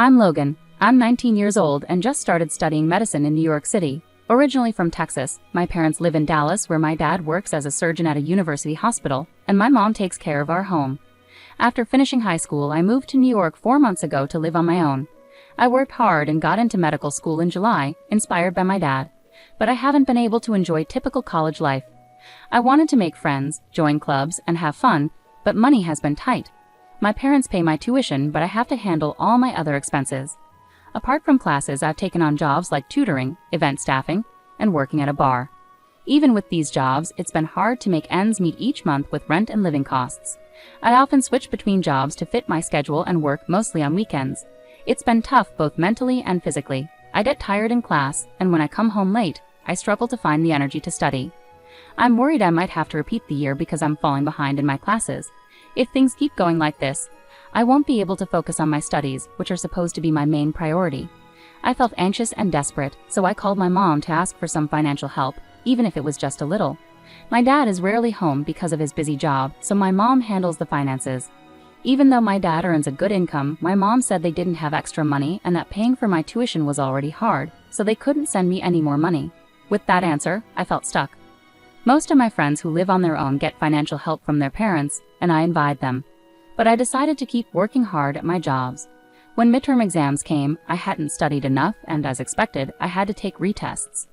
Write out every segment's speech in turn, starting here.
I'm Logan. I'm 19 years old and just started studying medicine in New York City. Originally from Texas, my parents live in Dallas where my dad works as a surgeon at a university hospital, and my mom takes care of our home. After finishing high school, I moved to New York 4 months ago to live on my own. I worked hard and got into medical school in July, inspired by my dad. But I haven't been able to enjoy typical college life. I wanted to make friends, join clubs, and have fun, but money has been tight. My parents pay my tuition, but I have to handle all my other expenses. Apart from classes, I've taken on jobs like tutoring, event staffing, and working at a bar. Even with these jobs, it's been hard to make ends meet each month with rent and living costs. I often switch between jobs to fit my schedule and work mostly on weekends. It's been tough both mentally and physically. I get tired in class, and when I come home late, I struggle to find the energy to study. I'm worried I might have to repeat the year because I'm falling behind in my classes. If things keep going like this, I won't be able to focus on my studies, which are supposed to be my main priority. I felt anxious and desperate, so I called my mom to ask for some financial help, even if it was just a little. My dad is rarely home because of his busy job, so my mom handles the finances. Even though my dad earns a good income, my mom said they didn't have extra money and that paying for my tuition was already hard, so they couldn't send me any more money. With that answer, I felt stuck. Most of my friends who live on their own get financial help from their parents, and I envied them. But I decided to keep working hard at my jobs. When midterm exams came, I hadn't studied enough, and as expected, I had to take retests.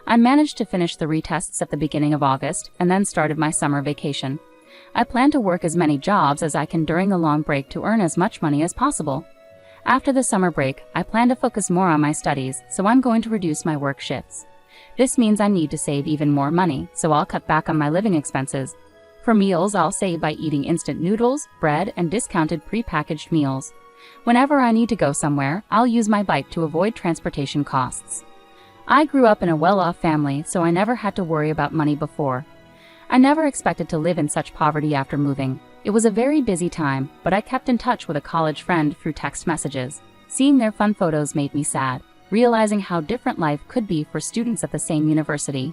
I managed to finish the retests at the beginning of August, and then started my summer vacation. I plan to work as many jobs as I can during the long break to earn as much money as possible. After the summer break, I plan to focus more on my studies, so I'm going to reduce my work shifts. This means I need to save even more money, so I'll cut back on my living expenses. For meals, I'll save by eating instant noodles, bread, and discounted pre-packaged meals. Whenever I need to go somewhere, I'll use my bike to avoid transportation costs. I grew up in a well-off family, so I never had to worry about money before. I never expected to live in such poverty after moving. It was a very busy time, but I kept in touch with a college friend through text messages. Seeing their fun photos made me sad, realizing how different life could be for students at the same university.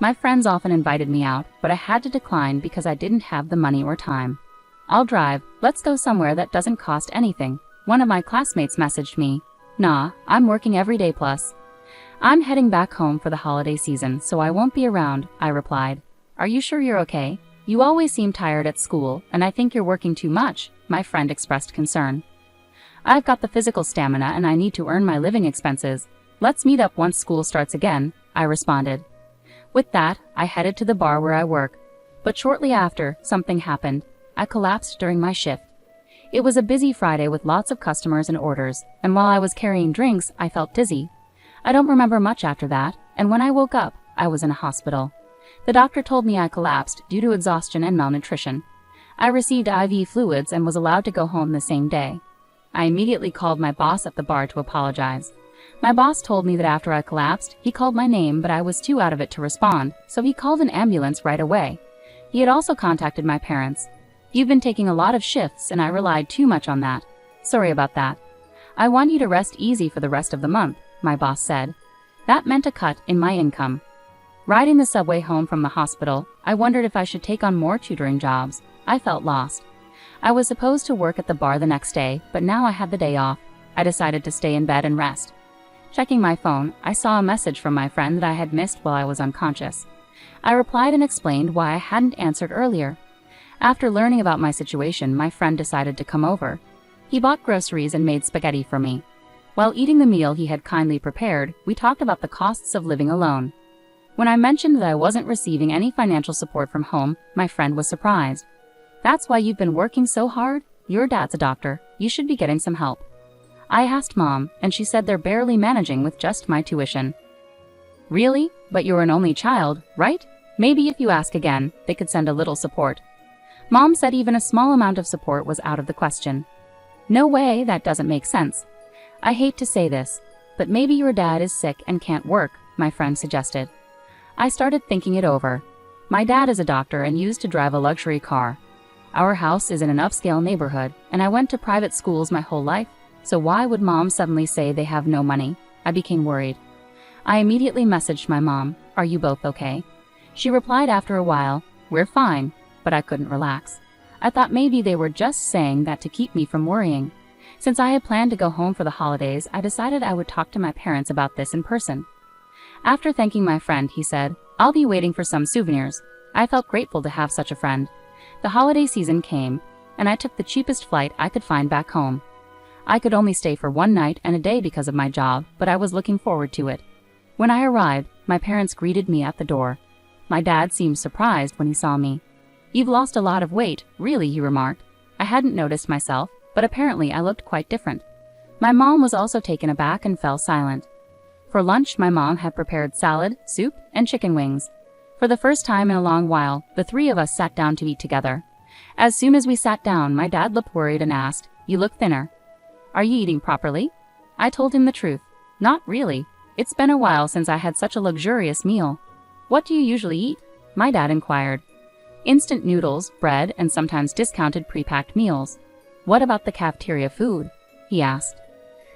My friends often invited me out, but I had to decline because I didn't have the money or time. "I'll drive, let's go somewhere that doesn't cost anything," one of my classmates messaged me. "Nah, I'm working every day plus. I'm heading back home for the holiday season, so I won't be around," I replied. "Are you sure you're okay? You always seem tired at school, and I think you're working too much," my friend expressed concern. "I've got the physical stamina and I need to earn my living expenses. Let's meet up once school starts again," I responded. With that, I headed to the bar where I work. But shortly after, something happened. I collapsed during my shift. It was a busy Friday with lots of customers and orders, and while I was carrying drinks, I felt dizzy. I don't remember much after that, and when I woke up, I was in a hospital. The doctor told me I collapsed due to exhaustion and malnutrition. I received IV fluids and was allowed to go home the same day. I immediately called my boss at the bar to apologize. My boss told me that after I collapsed, he called my name, but I was too out of it to respond, so he called an ambulance right away. He had also contacted my parents. "You've been taking a lot of shifts and I relied too much on that. Sorry about that. I want you to rest easy for the rest of the month," my boss said. That meant a cut in my income. Riding the subway home from the hospital, I wondered if I should take on more tutoring jobs. I felt lost. I was supposed to work at the bar the next day, but now I had the day off. I decided to stay in bed and rest. Checking my phone, I saw a message from my friend that I had missed while I was unconscious. I replied and explained why I hadn't answered earlier. After learning about my situation, my friend decided to come over. He bought groceries and made spaghetti for me. While eating the meal he had kindly prepared, we talked about the costs of living alone. When I mentioned that I wasn't receiving any financial support from home, my friend was surprised. "That's why you've been working so hard? Your dad's a doctor. You should be getting some help." I asked Mom, and she said they're barely managing with just my tuition. "Really? But you're an only child, right? Maybe if you ask again, they could send a little support." Mom said even a small amount of support was out of the question. "No way, that doesn't make sense. I hate to say this, but maybe your dad is sick and can't work," my friend suggested. I started thinking it over. My dad is a doctor and used to drive a luxury car. Our house is in an upscale neighborhood, and I went to private schools my whole life, so why would Mom suddenly say they have no money? I became worried. I immediately messaged my mom, "Are you both okay?" She replied after a while, "We're fine," but I couldn't relax. I thought maybe they were just saying that to keep me from worrying. Since I had planned to go home for the holidays, I decided I would talk to my parents about this in person. After thanking my friend, he said, "I'll be waiting for some souvenirs." I felt grateful to have such a friend. The holiday season came, and I took the cheapest flight I could find back home. I could only stay for one night and a day because of my job, but I was looking forward to it. When I arrived, my parents greeted me at the door. My dad seemed surprised when he saw me. "You've lost a lot of weight, really," he remarked. I hadn't noticed myself, but apparently I looked quite different. My mom was also taken aback and fell silent. For lunch, my mom had prepared salad, soup, and chicken wings. For the first time in a long while, the three of us sat down to eat together. As soon as we sat down, my dad looked worried and asked, "You look thinner. Are you eating properly?" I told him the truth. "Not really. It's been a while since I had such a luxurious meal." "What do you usually eat?" my dad inquired. "Instant noodles, bread, and sometimes discounted pre-packed meals." "What about the cafeteria food?" he asked.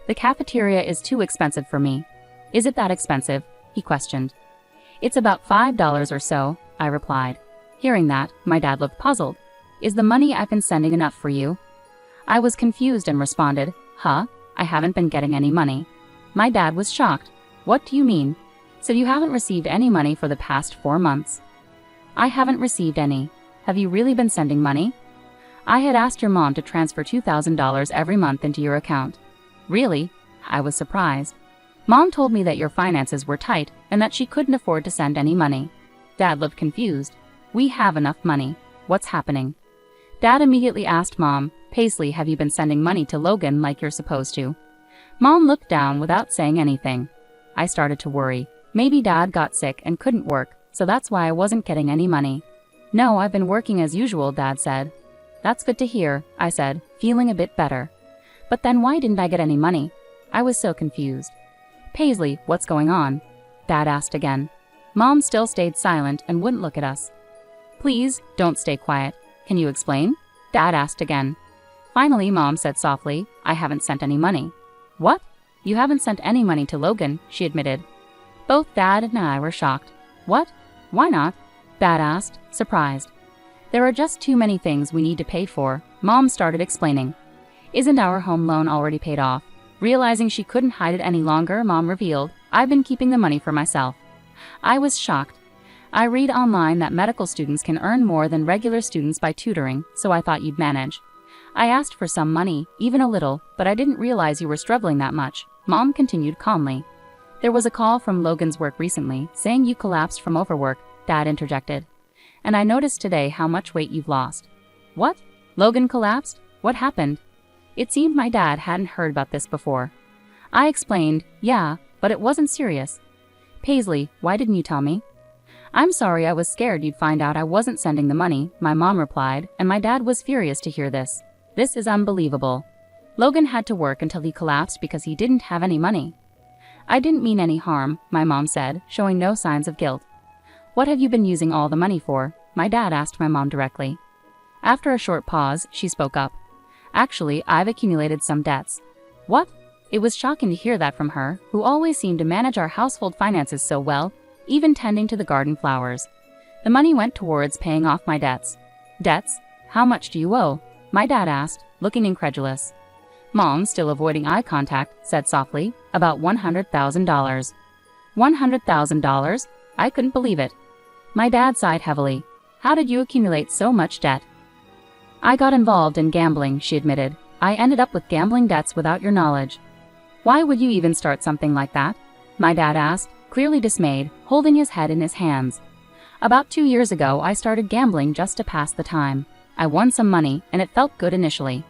"The cafeteria is too expensive for me." "Is it that expensive?" he questioned. "It's about $5 or so," I replied. Hearing that, my dad looked puzzled. "Is the money I've been sending enough for you?" I was confused and responded, "Huh? I haven't been getting any money." My dad was shocked. "What do you mean? So you haven't received any money for the past 4 months?" "I haven't received any. Have you really been sending money?" "I had asked your mom to transfer $2,000 every month into your account." "Really?" I was surprised. "Mom told me that your finances were tight and that she couldn't afford to send any money." Dad looked confused. "We have enough money. What's happening?" Dad immediately asked Mom, "Paisley, have you been sending money to Logan like you're supposed to?" Mom looked down without saying anything. I started to worry. Maybe Dad got sick and couldn't work, so that's why I wasn't getting any money. "No, I've been working as usual," Dad said. "That's good to hear," I said, feeling a bit better. "But then why didn't I get any money?" I was so confused. "Paisley, what's going on?" Dad asked again. Mom still stayed silent and wouldn't look at us. "Please, don't stay quiet. Can you explain?" Dad asked again. Finally, Mom said softly, "I haven't sent any money." "What? You haven't sent any money to Logan," she admitted. Both Dad and I were shocked. "What? Why not?" Dad asked, surprised. "There are just too many things we need to pay for," Mom started explaining. "Isn't our home loan already paid off?" Realizing she couldn't hide it any longer, Mom revealed, "I've been keeping the money for myself." I was shocked. "I read online that medical students can earn more than regular students by tutoring, so I thought you'd manage. I asked for some money, even a little, but I didn't realize you were struggling that much," Mom continued calmly. "There was a call from Logan's work recently, saying you collapsed from overwork," Dad interjected. "And I noticed today how much weight you've lost." "What? Logan collapsed? What happened?" It seemed my dad hadn't heard about this before. I explained, "Yeah, but it wasn't serious." "Paisley, why didn't you tell me?" "I'm sorry, I was scared you'd find out I wasn't sending the money," my mom replied, and my dad was furious to hear this. "This is unbelievable. Logan had to work until he collapsed because he didn't have any money." "I didn't mean any harm," my mom said, showing no signs of guilt. "What have you been using all the money for?" my dad asked my mom directly. After a short pause, she spoke up. "Actually, I've accumulated some debts." "What?" It was shocking to hear that from her, who always seemed to manage our household finances so well, even tending to the garden flowers. The money went towards paying off my debts. "Debts? How much do you owe?" my dad asked, looking incredulous. Mom, still avoiding eye contact, said softly, "About $100,000. $100,000? I couldn't believe it. My dad sighed heavily. "How did you accumulate so much debt?" "I got involved in gambling," she admitted. "I ended up with gambling debts without your knowledge." "Why would you even start something like that?" my dad asked, clearly dismayed, holding his head in his hands. "About 2 years ago, I started gambling just to pass the time. I won some money, and it felt good initially.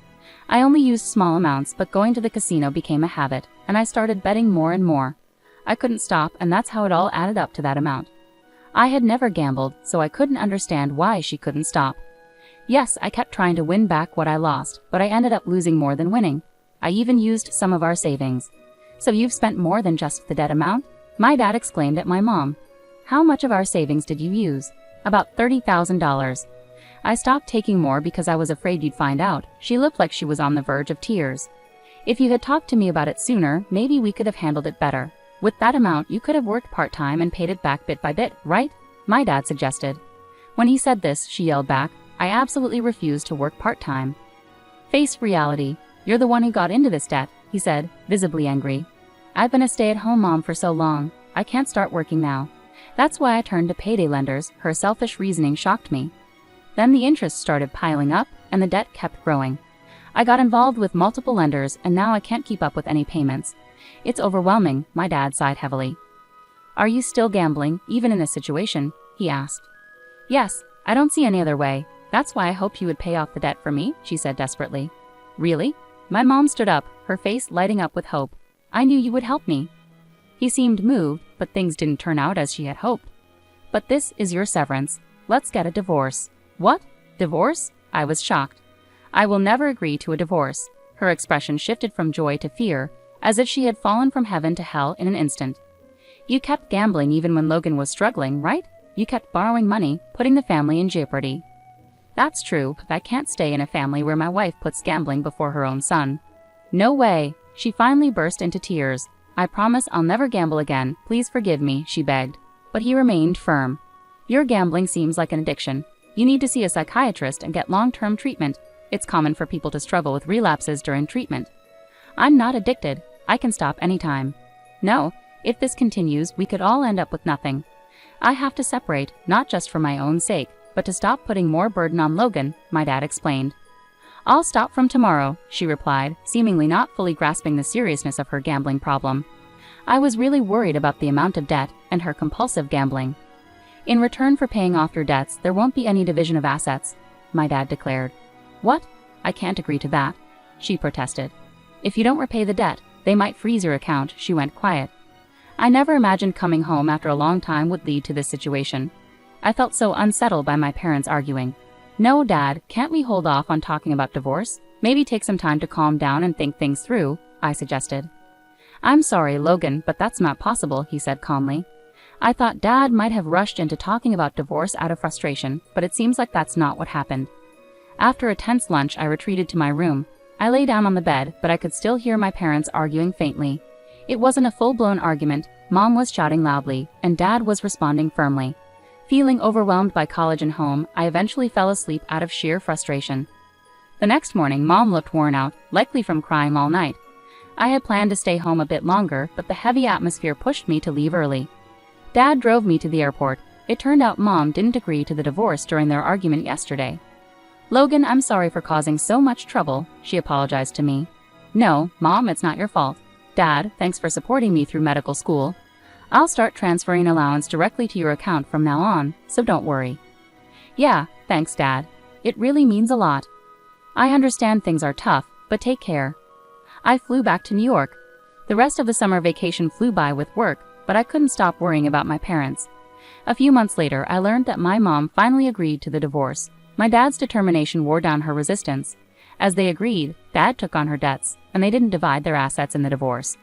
I only used small amounts, but going to the casino became a habit, and I started betting more and more. I couldn't stop, and that's how it all added up to that amount." I had never gambled, so I couldn't understand why she couldn't stop. "Yes, I kept trying to win back what I lost, but I ended up losing more than winning. I even used some of our savings." "So you've spent more than just the debt amount?" my dad exclaimed at my mom. "How much of our savings did you use?" "About $30,000. I stopped taking more because I was afraid you'd find out." She looked like she was on the verge of tears. "If you had talked to me about it sooner, maybe we could have handled it better. With that amount, you could have worked part-time and paid it back bit by bit, right?" my dad suggested. When he said this, she yelled back, "I absolutely refuse to work part-time." "Face reality. You're the one who got into this debt, he said, visibly angry. I've been a stay-at-home mom for so long, I can't start working now. That's why I turned to payday lenders. Her selfish reasoning shocked me. Then the interest started piling up, and the debt kept growing. I got involved with multiple lenders, and now I can't keep up with any payments. It's overwhelming, my dad sighed heavily. Are you still gambling, even in this situation? He asked. Yes, I don't see any other way. That's why I hoped you would pay off the debt for me, she said desperately. Really? My mom stood up, her face lighting up with hope. I knew you would help me. He seemed moved, but things didn't turn out as she had hoped. But this is your severance. Let's get a divorce. What? Divorce? I was shocked. I will never agree to a divorce. Her expression shifted from joy to fear, as if she had fallen from heaven to hell in an instant. You kept gambling even when Logan was struggling, right? You kept borrowing money, putting the family in jeopardy. That's true, but I can't stay in a family where my wife puts gambling before her own son. No way. She finally burst into tears. I promise I'll never gamble again. Please forgive me, she begged. But he remained firm. Your gambling seems like an addiction. You need to see a psychiatrist and get long-term treatment. It's common for people to struggle with relapses during treatment. I'm not addicted. I can stop anytime. No, if this continues, we could all end up with nothing. I have to separate, not just for my own sake, but to stop putting more burden on Logan, my dad explained. I'll stop from tomorrow, she replied, seemingly not fully grasping the seriousness of her gambling problem. I was really worried about the amount of debt and her compulsive gambling. In return for paying off your debts, there won't be any division of assets, my dad declared. What? I can't agree to that, she protested. If you don't repay the debt, they might freeze your account, she went quiet. I never imagined coming home after a long time would lead to this situation. I felt so unsettled by my parents arguing. No, Dad, can't we hold off on talking about divorce? Maybe take some time to calm down and think things through, I suggested. I'm sorry, Logan, but that's not possible, he said calmly. I thought Dad might have rushed into talking about divorce out of frustration, but it seems like that's not what happened. After a tense lunch, I retreated to my room. I lay down on the bed, but I could still hear my parents arguing faintly. It wasn't a full-blown argument. Mom was shouting loudly, and Dad was responding firmly. Feeling overwhelmed by college and home, I eventually fell asleep out of sheer frustration. The next morning, Mom looked worn out, likely from crying all night. I had planned to stay home a bit longer, but the heavy atmosphere pushed me to leave early. Dad drove me to the airport. It turned out Mom didn't agree to the divorce during their argument yesterday. Logan, I'm sorry for causing so much trouble, she apologized to me. No, Mom, it's not your fault. Dad, thanks for supporting me through medical school. I'll start transferring allowance directly to your account from now on, so don't worry. Yeah, thanks, Dad. It really means a lot. I understand things are tough, but take care. I flew back to New York. The rest of the summer vacation flew by with work, but I couldn't stop worrying about my parents. A few months later, I learned that my mom finally agreed to the divorce. My dad's determination wore down her resistance. As they agreed, Dad took on her debts, and they didn't divide their assets in the divorce.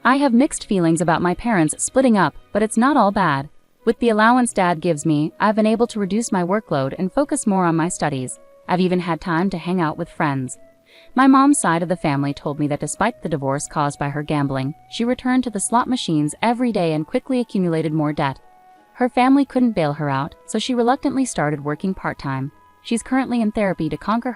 I have mixed feelings about my parents splitting up, but it's not all bad. With the allowance Dad gives me, I've been able to reduce my workload and focus more on my studies. I've even had time to hang out with friends. My mom's side of the family told me that despite the divorce caused by her gambling, she returned to the slot machines every day and quickly accumulated more debt. Her family couldn't bail her out, so she reluctantly started working part-time. She's currently in therapy to conquer her